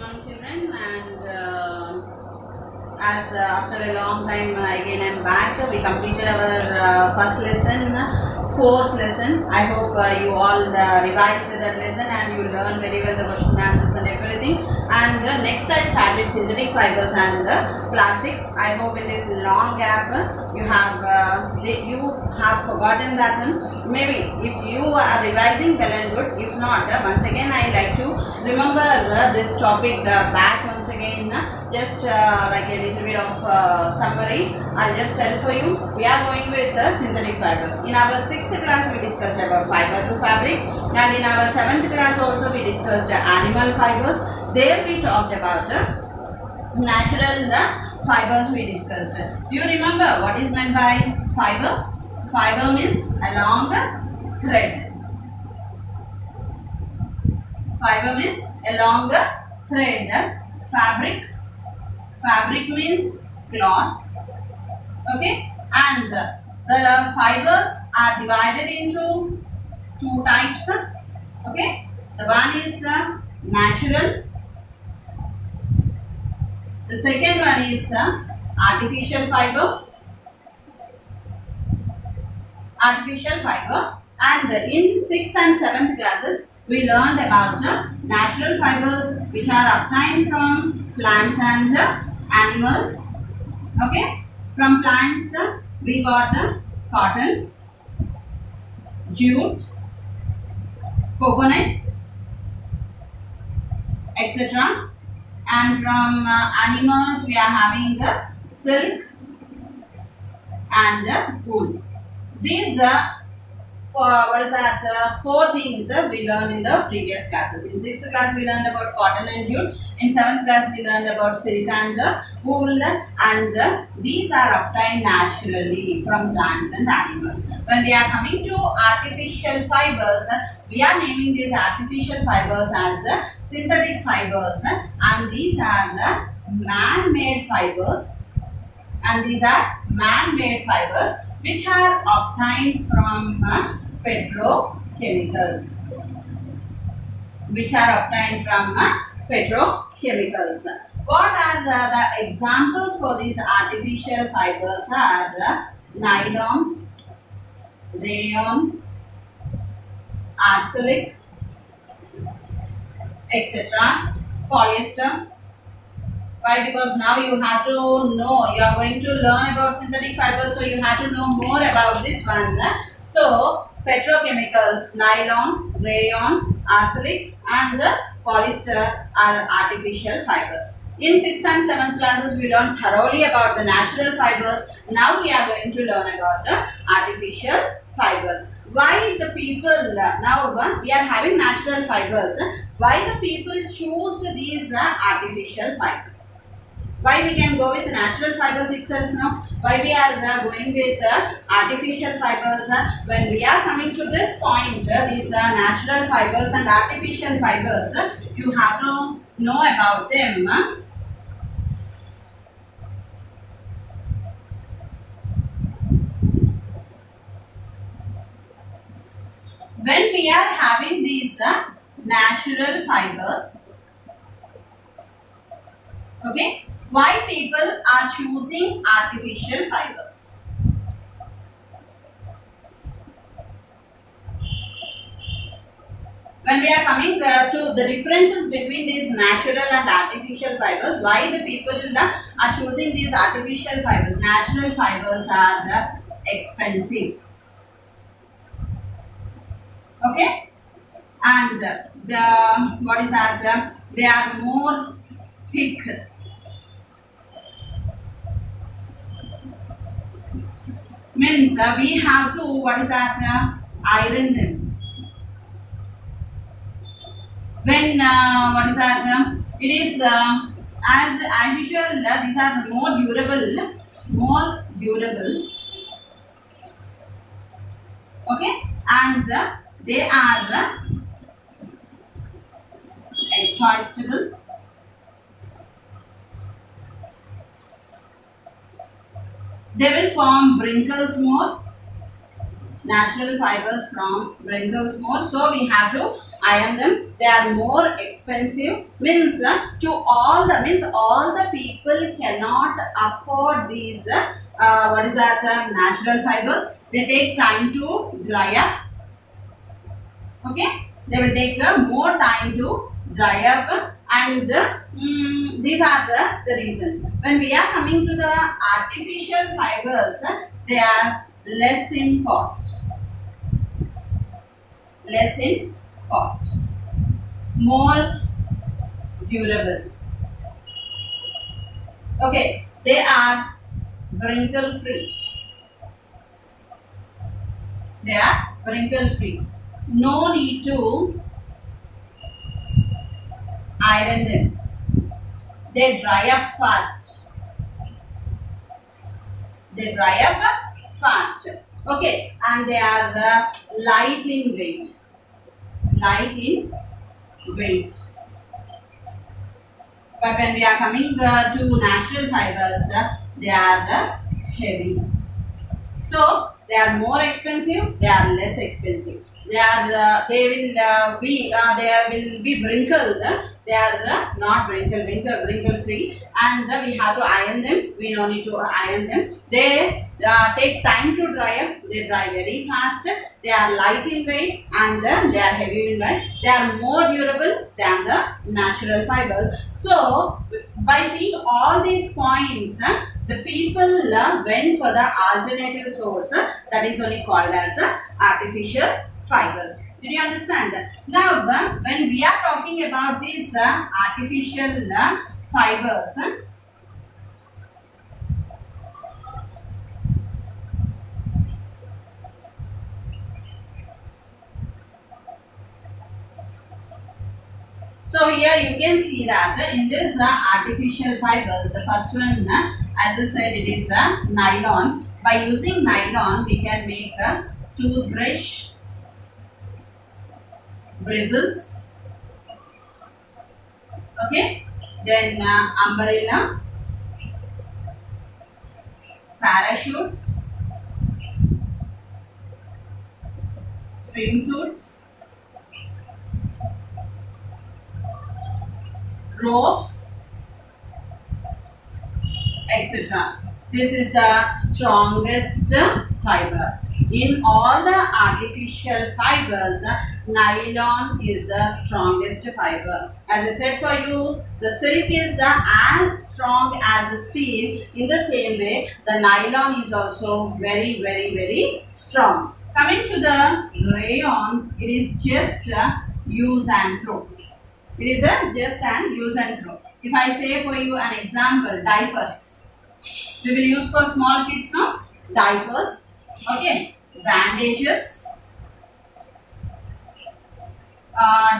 morning, children. And as after a long time, again I'm back. We completed our first lesson, fourth lesson. I hope you all revised that lesson and you learned very well the question answers and everything. And next I started synthetic fibers and plastic. I hope in this long gap you have forgotten that one. Maybe if you are revising, well and good. If not, once again I like to remember this topic back once again. Just like a little bit of summary, I'll just tell for you. We are going with synthetic fibers. In our 6th class, we discussed about fiber to fabric, and in our 7th class also we discussed animal fibers. There we talked about natural fibers we discussed. Do you remember what is meant by fiber? Fiber means a long thread. Fiber means a long thread. Fabric means cloth. Okay, and the fibers are divided into two types. Okay, the one is natural. The second one is artificial fiber. And in 6th and 7th classes, we learned about natural fibers which are obtained from plants and animals. Okay, from plants we got cotton, jute, coconut, etc. And from animals we are having the silk and wool. These four things we learned in the previous classes. In 6th class we learned about cotton and jute. In 7th class we learned about silk and wool, and these are obtained naturally from plants and animals. When we are coming to artificial fibers, we are naming these artificial fibers as synthetic fibers, and these are the man-made fibers. Which are obtained from petrochemicals. What are the examples for these artificial fibers? Are nylon, rayon, arsenic, etc. Polyester. Why? Because now you have to know, you are going to learn about synthetic fibers, so you have to know more about this one. So, petrochemicals, nylon, rayon, arsenic and polyester are artificial fibers. In 6th and 7th classes, we learned thoroughly about the natural fibers. Now we are going to learn about artificial fibers. Why the people, now we are having natural fibers, why the people choose these artificial fibers? Why we can go with natural fibers itself now? Why we are going with artificial fibers? When we are coming to this point, these natural fibers and artificial fibers, you have to know about them. When we are having these natural fibers, okay, why people are choosing artificial fibers? When we are coming to the differences between these natural and artificial fibers, why the people are choosing these artificial fibers? Natural fibers are expensive. Okay, and they are more thick. Means we have to iron them. When it is as usual, these are more durable. Okay, and they are exhaustible. They will form wrinkles more. Natural fibers from wrinkles more. So we have to iron them. They are more expensive. Means all the people cannot afford these what is that natural fibers. They take time to dry up. Okay, they will take more time to dry up, and these are the reasons. When we are coming to the artificial fibers, they are less in cost, more durable. Okay, they are wrinkle free. No need to iron them. They dry up fast. Okay, and they are light in weight. But when we are coming to natural fibers, they are heavy. So they are more expensive. They are less expensive. They will be wrinkled. They are not wrinkle free, and we have to iron them. We no need to iron them. They take time to dry up. They dry very fast. They are light in weight, and they are heavy in weight. They are more durable than the natural fibers. So by seeing all these points, the people went for the alternative source that is only called as artificial fibers. Did you understand? Now, when we are talking about these artificial fibers, so here you can see that in this artificial fibers, the first one, as I said, it is nylon. By using nylon, we can make a toothbrush bristles. Okay, then umbrella, parachutes, swimsuits, ropes, etc. This is the strongest fiber. In all the artificial fibers, nylon is the strongest fiber. As I said for you, the silk is as strong as steel. In the same way, the nylon is also very strong. Coming to the rayon, it is just use and throw. It is just an use and throw. If I say for you an example, diapers. We will use for small kids now. Diapers. Okay. Bandages.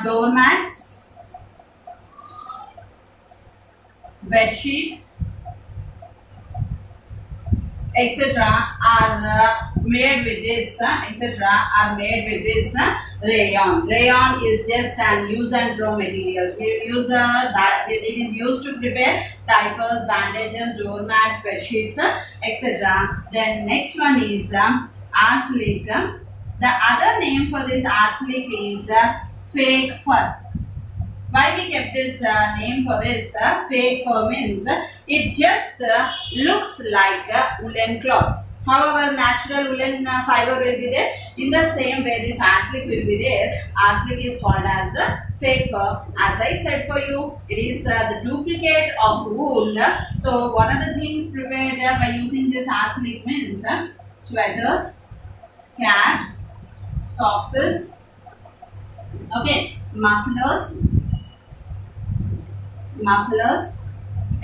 Doormats. Bed sheets, etc. are made with this rayon. Rayon is just an use and throw materials. It is used to prepare diapers, bandages, doormats, bed sheets, etc. Then next one is arsenic. The other name for this arsenic is fake fur. Why we kept this name for this fake fur means it just looks like a woolen cloth. However, natural woolen fiber will be there. In the same way, this arsenic will be there. Arsenic is called as fake fur. As I said for you, it is the duplicate of wool. So, what are the things prepared by using this arsenic means sweaters, caps, socks, okay, mufflers,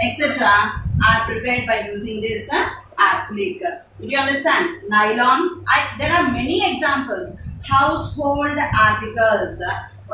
etc. are prepared by using this arsenic. Did you understand? Nylon. There are many examples. Household articles.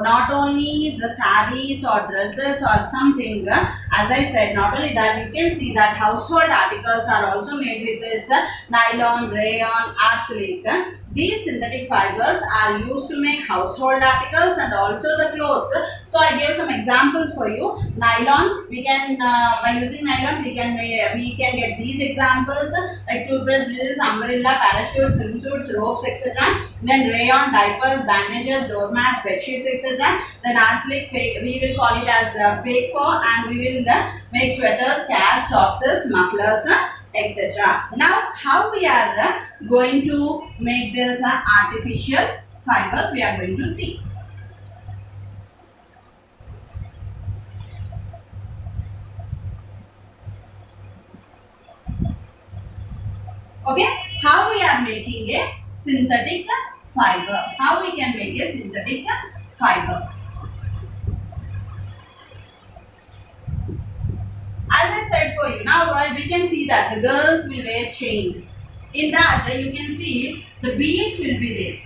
Not only the sarees or dresses or something. As I said, not only that, you can see that household articles are also made with this nylon, rayon, arsenic. these synthetic fibers are used to make household articles and also the clothes. So I gave some examples for you. Nylon, we can by using nylon we can get these examples like toothbrush, bristles, umbrella, parachutes, swimsuits, ropes, etc. Then rayon, diapers, bandages, doormats, bed sheets, etc. Then arsenic, fake, we will call it as fake fur, and we will make sweaters, caps, socks, mufflers, etc. Now, how we are going to make this artificial fibers, we are going to see. Okay, how we are making a synthetic fiber? How we can make a synthetic fiber? As I said for you, now we can see that the girls will wear chains. In that you can see the beads will be there.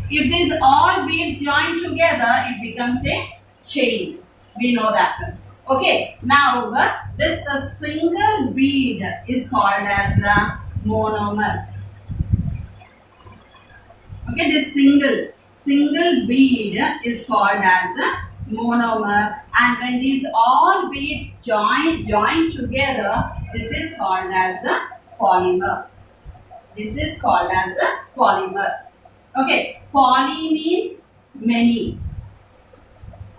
If these all beads join together, it becomes a chain. We know that. Okay, now this single bead is called as the monomer. Okay, this single bead is called as a monomer, and when these all beads join together, this is called as a polymer. This is called as a polymer. Okay, poly means many.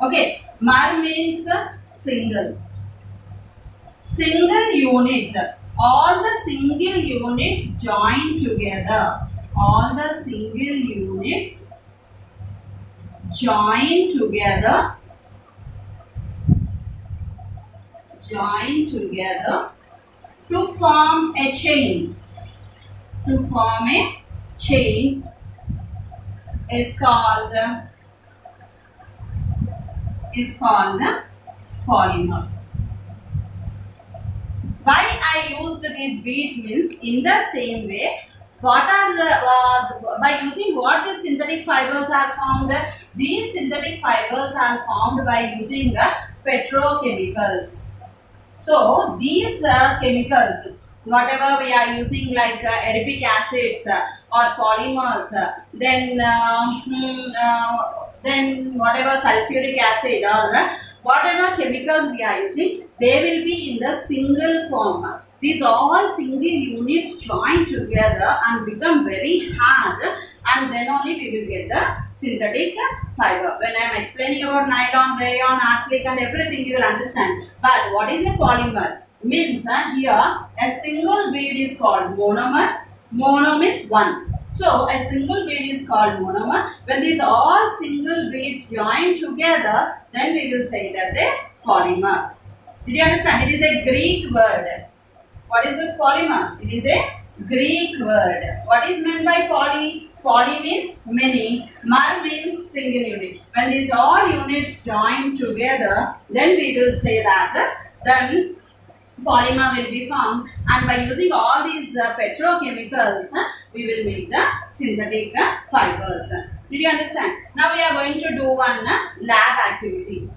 Okay, mer means single. Single unit. All the single units join together. All the single units join together to form a chain. To form a chain is called polymer. Why I used these beads means in the same way. What are by using what the synthetic fibers are formed? These synthetic fibers are formed by using petrochemicals. So these chemicals, whatever we are using like adipic acids or polymers, then whatever sulfuric acid or whatever chemicals we are using, they will be in the single form. These all single units join together and become very hard, and then only we will get the synthetic fiber. When I am explaining about nylon, rayon, arsenic and everything, you will understand. But what is a polymer? Means here a single bead is called monomer. Monomer is one. So a single bead is called monomer. When these all single beads join together, then we will say it as a polymer. Did you understand? It is a Greek word. What is this polymer? It is a Greek word. What is meant by poly? Poly means many. Mer means single unit. When these all units join together, then we will say that then polymer will be formed, and by using all these petrochemicals, we will make the synthetic fibers. Did you understand? Now we are going to do one lab activity.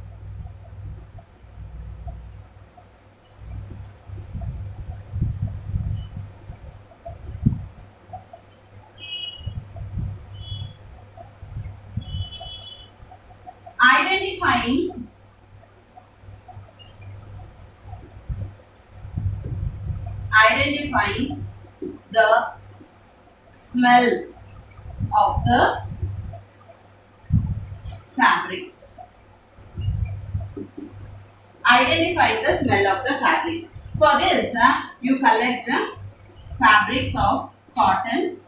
Identifying the smell of the fabrics. Identify the smell of the fabrics. For this, you collect fabrics of cotton,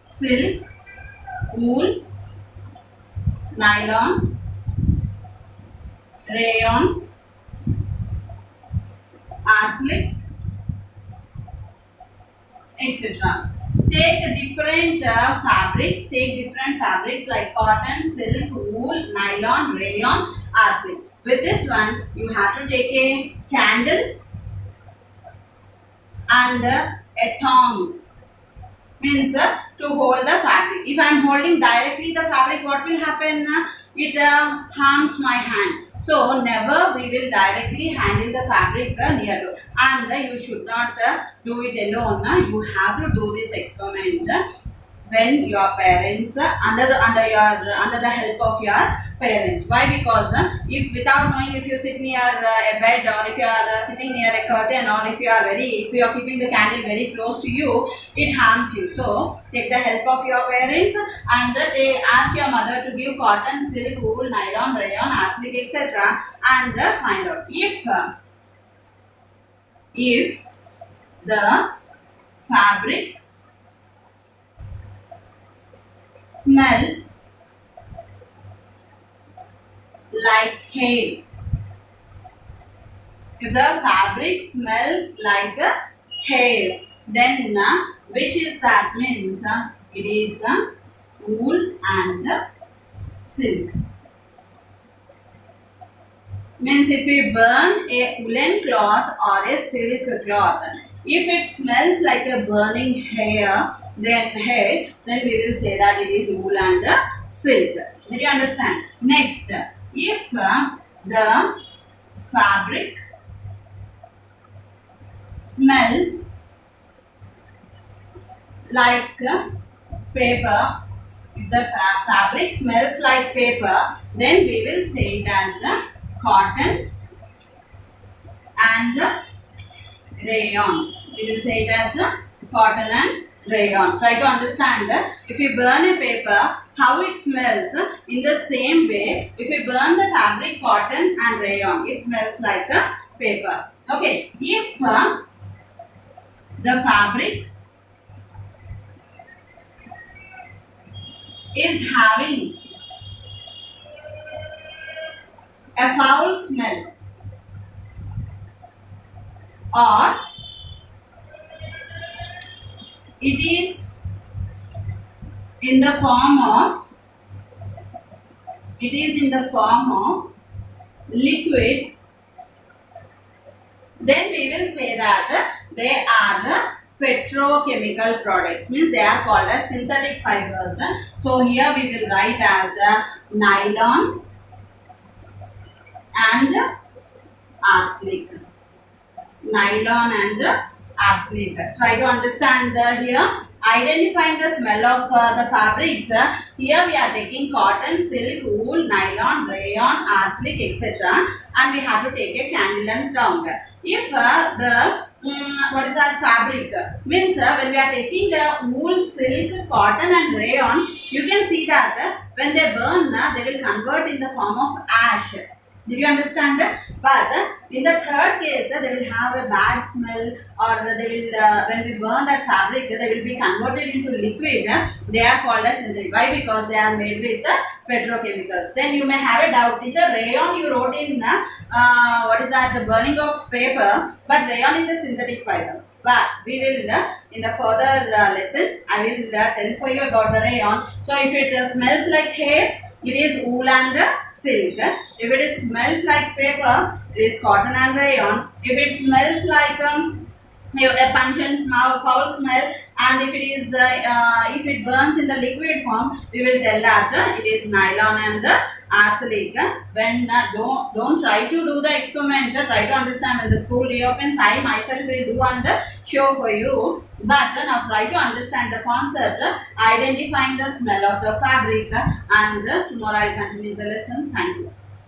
silk, wool, nylon, rayon, arsenic, etc. Take different fabrics. Take different fabrics like cotton, silk, wool, nylon, rayon, arsenic. With this one, you have to take a candle and a tongue. Means to hold the fabric. If I am holding directly the fabric, what will happen? It harms my hand. So never we will directly handle the fabric near to, and you should not do it alone. You have to do this experiment when your parents under the help of your parents. Why? Because if without knowing, if you sit near a bed, or if you are sitting near a curtain, or if you are keeping the candle very close to you, it harms you. So take the help of your parents, and they ask your mother to give cotton, silk, wool, nylon, rayon, arsenic, etc., and find out if the fabric smell like hair. If the fabric smells like hair, then which is that? Means it is wool and silk. Means if we burn a woolen cloth or a silk cloth, if it smells like a burning hair, then we will say that it is wool and silk. Did you understand? Next, if the fabric smell like paper, if the fabric smells like paper, then we will say it as cotton and rayon. We will say it as cotton and rayon. Try to understand if you burn a paper, how it smells. In the same way, if you burn the fabric, cotton and rayon, it smells like a paper. Okay. If the fabric is having a foul smell, or it is in the form of liquid, then we will say that they are petrochemical products. Means they are called as synthetic fibers. So here we will write as nylon and arsenic. Nylon and arsenic. Try to understand here. Identifying the smell of the fabrics. Here we are taking cotton, silk, wool, nylon, rayon, arsenic, etc. And we have to take a candle and tongue. If what is our fabric? Means when we are taking the wool, silk, cotton and rayon, you can see that when they burn, they will convert in the form of ash. Did you understand that? But in the third case, they will have a bad smell, or they will, when we burn that fabric, they will be converted into liquid. They are called as synthetic. Why? Because they are made with petrochemicals. Then you may have a doubt, teacher, rayon you wrote in what is that? The burning of paper, but rayon is a synthetic fiber. But we will, in the further lesson, I will tell for you about the rayon. So if it smells like hair, it is wool and silk. If it smells like paper, it is cotton and rayon. If it smells like a pungent smell, foul smell, and if it burns in the liquid form, we will tell that it is nylon and arsenic. When don't try to do the experiment, try to understand. When the school reopens, I myself will do and show for you. But now try to understand the concept, identifying the smell of the fabric, and tomorrow I will continue the lesson. Thank you.